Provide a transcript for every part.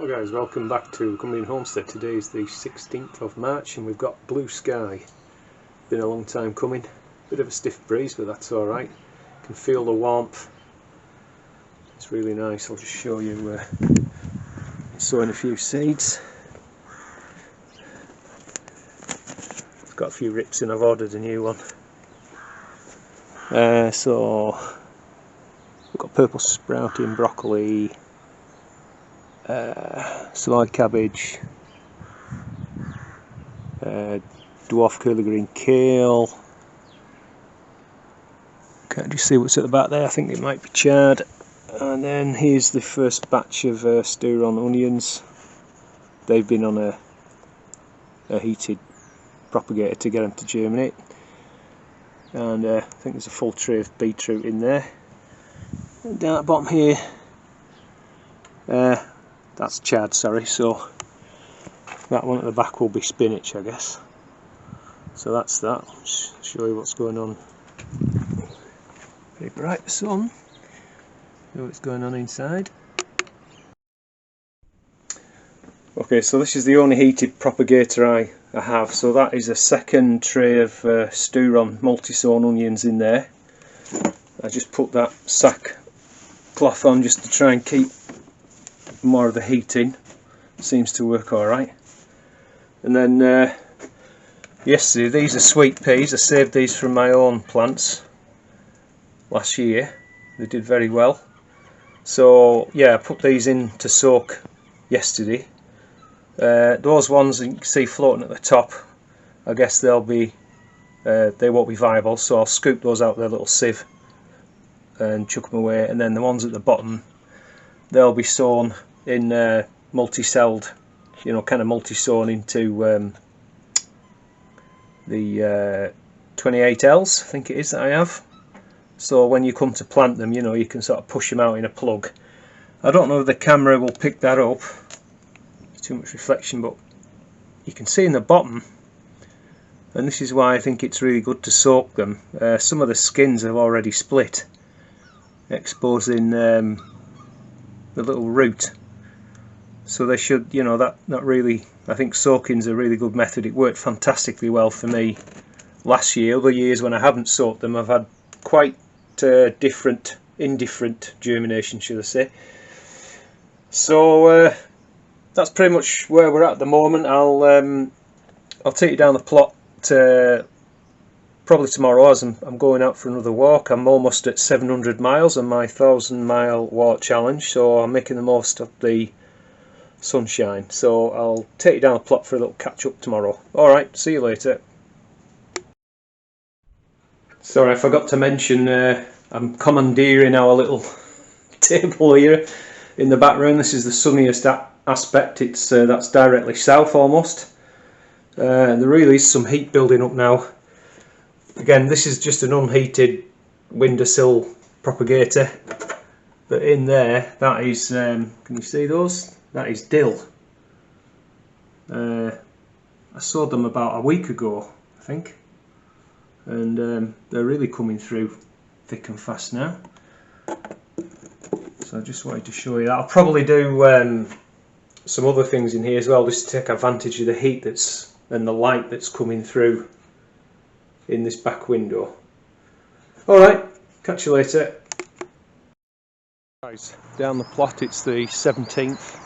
Hello guys, welcome back to Cumbria Homestead. Today is the 16th of March and we've got blue sky. Been a long time coming. Bit of a stiff breeze, but that's alright. Can feel the warmth. It's really nice. I'll just show you sowing a few seeds. I've got a few rips and I've ordered a new one. So we've got purple sprouting broccoli, sliced cabbage, dwarf curly green kale. Can't you see what's at the back there? I think it might be chard. And then here's the first batch of stew-on onions. They've been on a heated propagator to get them to germinate. And I think there's a full tray of beetroot in there. And down at the bottom here, that's chard, sorry, so that one at the back will be spinach, I guess. So that's that. I'll just show you what's going on. Very bright, the sun. See what's going on inside. Okay, so this is the only heated propagator I have. So that is a second tray of stew-on multi-sown onions in there. I just put that sack cloth on just to try and keep more of the heat in. Seems to work alright. And then yesterday, these are sweet peas. I saved these from my own plants last year. They did very well. So yeah, I put these in to soak yesterday. Those ones you can see floating at the top, I guess they won't be viable, so I'll scoop those out with a little sieve and chuck them away. And then the ones at the bottom, they'll be sown in multi-celled, you know, kind of multi-sown into the 28Ls, I think it is, that I have. So when you come to plant them, you know, you can sort of push them out in a plug. I don't know if the camera will pick that up, it's too much reflection, but you can see in the bottom, and this is why I think it's really good to soak them. Some of the skins have already split, exposing the little root. So they should, you know, that really, I think soaking's a really good method. It worked fantastically well for me last year. Other years when I haven't soaked them, I've had quite indifferent germination, should I say. So that's pretty much where we're at the moment. I'll take you down the plot probably tomorrow as I'm going out for another walk. I'm almost at 700 miles on my 1,000-mile walk challenge, so I'm making the most of the sunshine. So I'll take you down the plot for a little catch up tomorrow. Alright, see you later. Sorry, I forgot to mention I'm commandeering our little table here in the back room. This is the sunniest aspect. It's that's directly south almost. There really is some heat building up now. Again, this is just an unheated windowsill propagator. But in there, that is, can you see those? That is dill. I sowed them about a week ago, I think. And they're really coming through thick and fast now. So I just wanted to show you that. I'll probably do some other things in here as well, just to take advantage of the heat and the light that's coming through in this back window. Alright, catch you later. Guys, down the plot, it's the 17th,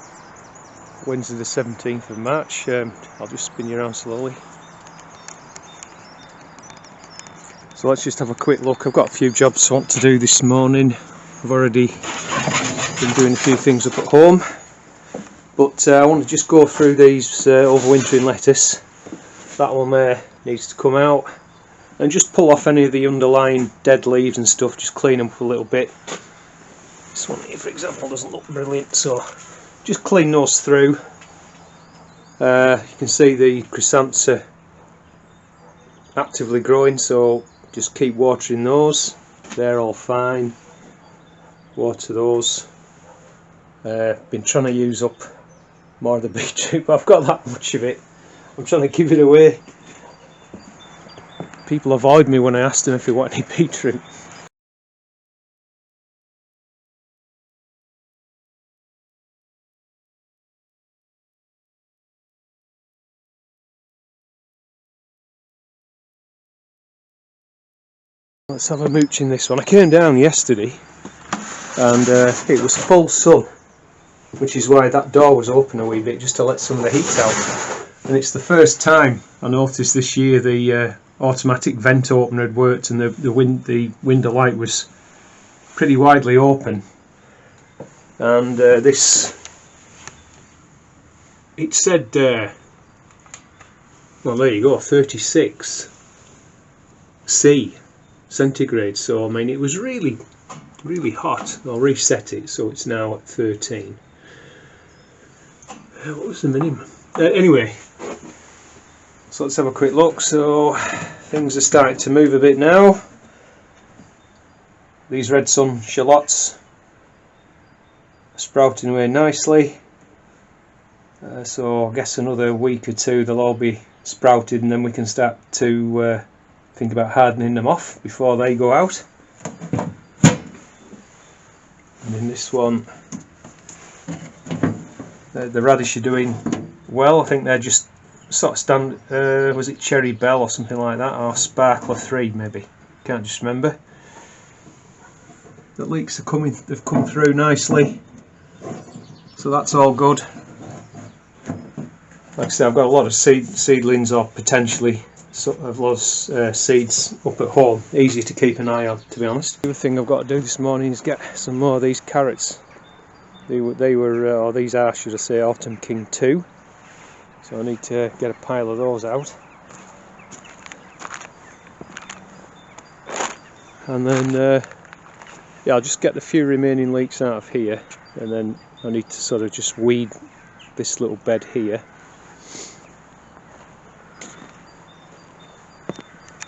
Wednesday the 17th of March. I'll just spin you around slowly. So let's just have a quick look. I've got a few jobs I want to do this morning. I've already been doing a few things up at home, but I want to just go through these overwintering lettuce. That one there needs to come out, and just pull off any of the underlying dead leaves and stuff, just clean them up a little bit. This one here, for example, doesn't look brilliant, so just clean those through. You can see the chrysanthemums are actively growing, so just keep watering those. They're all fine. Water those. Been trying to use up more of the beetroot, but I've got that much of it. I'm trying to give it away. People avoid me when I ask them if they want any beetroot. Let's have a mooch in this one. I came down yesterday and it was full sun, which is why that door was open a wee bit, just to let some of the heat out. And it's the first time I noticed this year the automatic vent opener had worked, and the window light was pretty widely open. And this, it said, well, there you go, 36 C centigrade. So I mean, it was really hot. I'll reset it so it's now at 13. What was the minimum? Anyway, so let's have a quick look. So things are starting to move a bit now. These red Sun Shallots are sprouting away nicely. So I guess another week or two they'll all be sprouted, and then we can start to think about hardening them off before they go out. And in this one, the radish are doing well. I think they're just sort of was it Cherry Bell or something like that, or Sparkler 3 maybe, can't just remember. The leeks are coming, they've come through nicely, so that's all good. Like I say, I've got a lot of seedlings, or potentially sort of lots seeds up at home, easy to keep an eye on, to be honest. The other thing I've got to do this morning is get some more of these carrots. They were or these are, should I say, Autumn King 2. So I need to get a pile of those out. And then, yeah, I'll just get the few remaining leeks out of here, and then I need to sort of just weed this little bed here.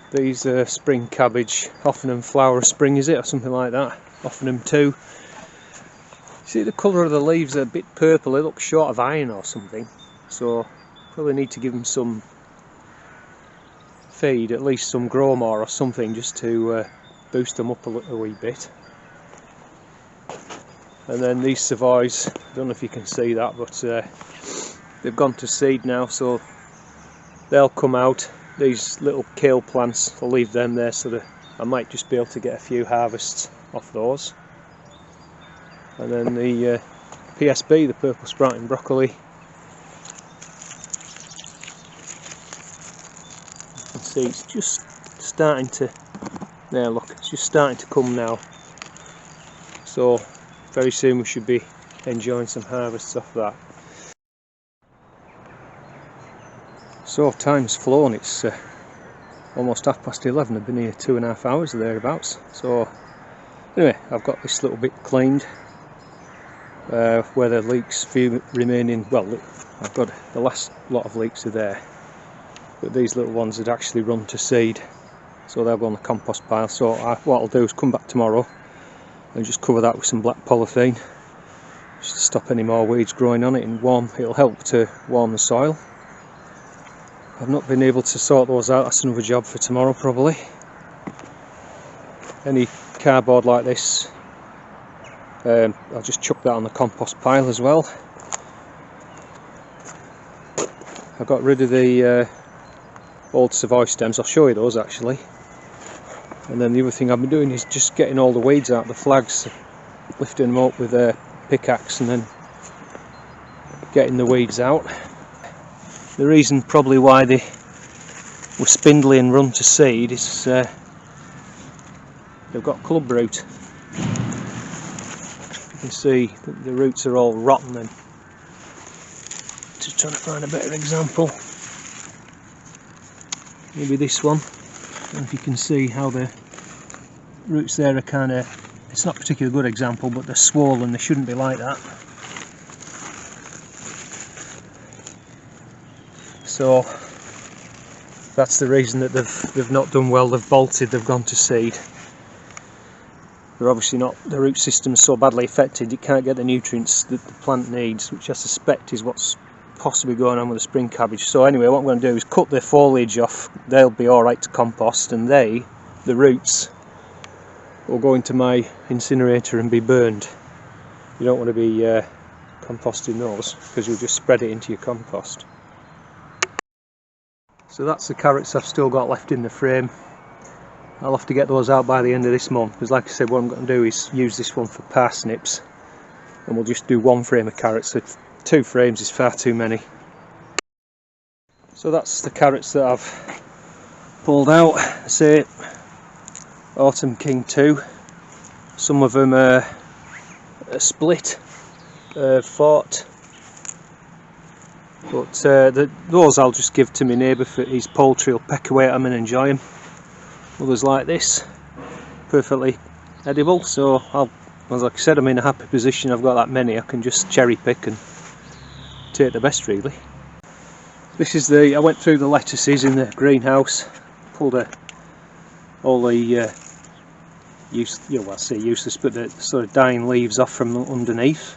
These spring cabbage, Offanem Flower Spring, is it, or something like that? Offanem 2. See, the colour of the leaves are a bit purple. They look short of iron or something. So probably need to give them some feed, at least some grow more or something, just to boost them up a wee bit. And then these Savoys, I don't know if you can see that, but they've gone to seed now, so they'll come out. These little kale plants, I'll leave them there so that I might just be able to get a few harvests off those. And then the PSB, the purple sprouting broccoli. You can see it's just starting to, there look, it's just starting to come now. So very soon we should be enjoying some harvests off that. So time's flown, it's almost 11:30. I've been here 2.5 hours or thereabouts. So anyway, I've got this little bit cleaned where the leeks few remaining, well, I've got the last lot of leeks are there, but these little ones had actually run to seed, so they'll go on the compost pile. So what I'll do is come back tomorrow and just cover that with some black polythene, just to stop any more weeds growing on it, and it'll help to warm the soil. I've not been able to sort those out, that's another job for tomorrow probably. Any cardboard like this, I'll just chuck that on the compost pile as well. I got rid of the old Savoy stems, I'll show you those actually. And then the other thing I've been doing is just getting all the weeds out, the flags, lifting them up with a pickaxe and then getting the weeds out. The reason probably why they were spindly and run to seed is they've got club root. You can see that the roots are all rotten. And just trying to find a better example. Maybe this one. I don't know if you can see how the roots there are kind of, it's not a particularly good example, but they're swollen. They shouldn't be like that. So that's the reason that they've not done well. They've bolted, they've gone to seed. They're obviously not, the root system's so badly affected it can't get the nutrients that the plant needs, which I suspect is what's possibly going on with the spring cabbage. So anyway, what I'm going to do is cut their foliage off. They'll be alright to compost, and the roots, will go into my incinerator and be burned. You don't want to be composting those, because you'll just spread it into your compost. So that's the carrots I've still got left in the frame. I'll have to get those out by the end of this month, because like I said, what I'm going to do is use this one for parsnips, and we'll just do one frame of carrots. So 2 frames is far too many. So that's the carrots that I've pulled out. Say Autumn King 2. Some of them are split, fought, but those I'll just give to my neighbour for his poultry. He'll peck away at them and enjoy them. Others like this, perfectly edible. So like I said, I'm in a happy position. I've got that many, I can just cherry pick and take the best really. This is I went through the lettuces in the greenhouse, pulled all the useless, but the sort of dying leaves off from underneath.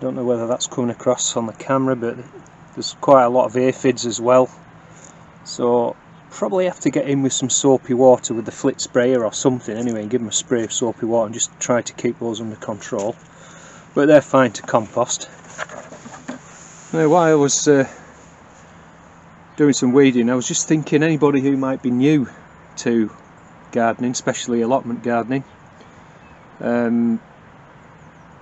Don't know whether that's coming across on the camera, but there's quite a lot of aphids as well. So probably have to get in with some soapy water with the flit sprayer or something anyway, and give them a spray of soapy water and just try to keep those under control. But they're fine to compost. Now, while I was doing some weeding, I was just thinking, anybody who might be new to gardening, especially allotment gardening,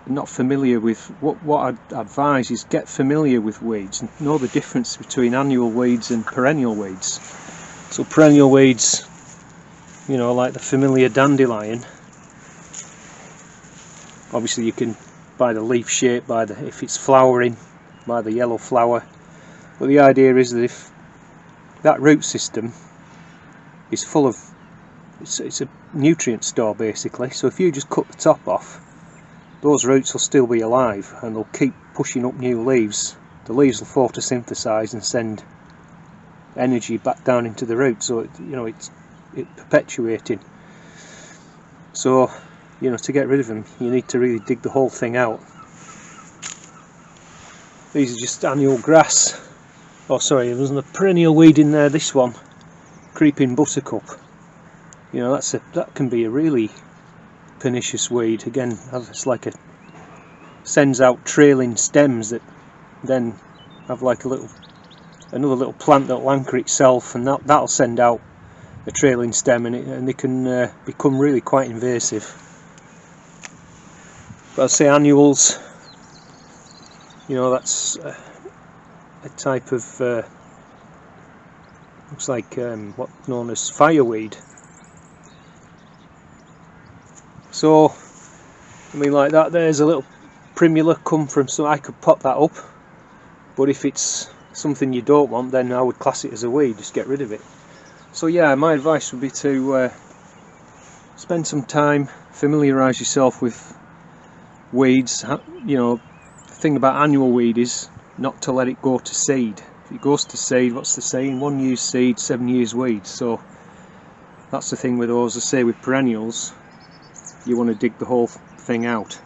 not familiar with what I'd advise is get familiar with weeds and know the difference between annual weeds and perennial weeds. So perennial weeds, you know, like the familiar dandelion, obviously you can, by the leaf shape, if it's flowering, by the yellow flower. But the idea is that if that root system is full of, it's a nutrient store basically, so if you just cut the top off, those roots will still be alive and they'll keep pushing up new leaves. The leaves will photosynthesize and send energy back down into the root, so it's perpetuating. So, you know, to get rid of them, you need to really dig the whole thing out. These are just annual grass. Oh sorry, there wasn't a perennial weed in there, this one, creeping buttercup. You know, that can be a really pernicious weed. Again, it's like sends out trailing stems that then have like another little plant that'll anchor itself, and that'll send out a trailing stem, and they can become really quite invasive. But I'd say annuals, you know, that's a type of looks like what's known as fireweed. So I mean, like that there's a little primula come from, so I could pop that up, but if it's something you don't want, then I would class it as a weed, just get rid of it. So yeah, my advice would be to spend some time, familiarise yourself with weeds. You know, the thing about annual weed is not to let it go to seed. If it goes to seed, what's the saying? 1 year's seed, 7 years weed. So that's the thing with those. I say with perennials, you want to dig the whole thing out.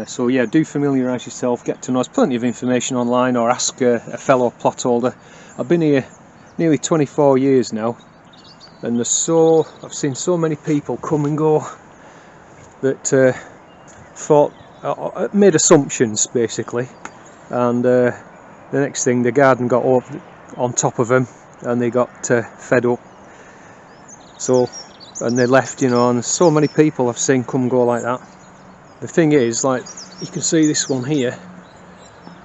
So yeah, do familiarise yourself, get to know. There's plenty of information online, or ask a fellow plot holder. I've been here nearly 24 years now, and I've seen so many people come and go that made assumptions basically, and the next thing, the garden got on top of them and they got fed up. So, and they left, you know, and so many people I've seen come and go like that. The thing is, like you can see this one here,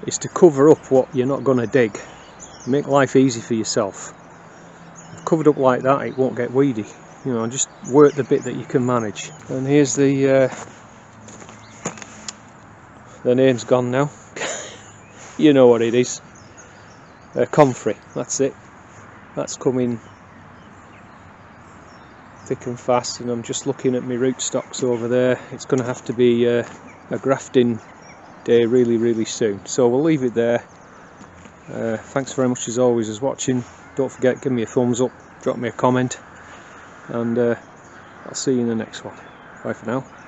is to cover up what you're not going to dig. Make life easy for yourself. Covered up like that, it won't get weedy. You know, just work the bit that you can manage. And here's the name's gone now. You know what it is. Comfrey, that's it. That's coming thick and fast, and I'm just looking at my rootstocks over there. It's going to have to be a grafting day really soon. So we'll leave it there. Thanks very much as always as watching. Don't forget, give me a thumbs up, drop me a comment, and I'll see you in the next one. Bye for now.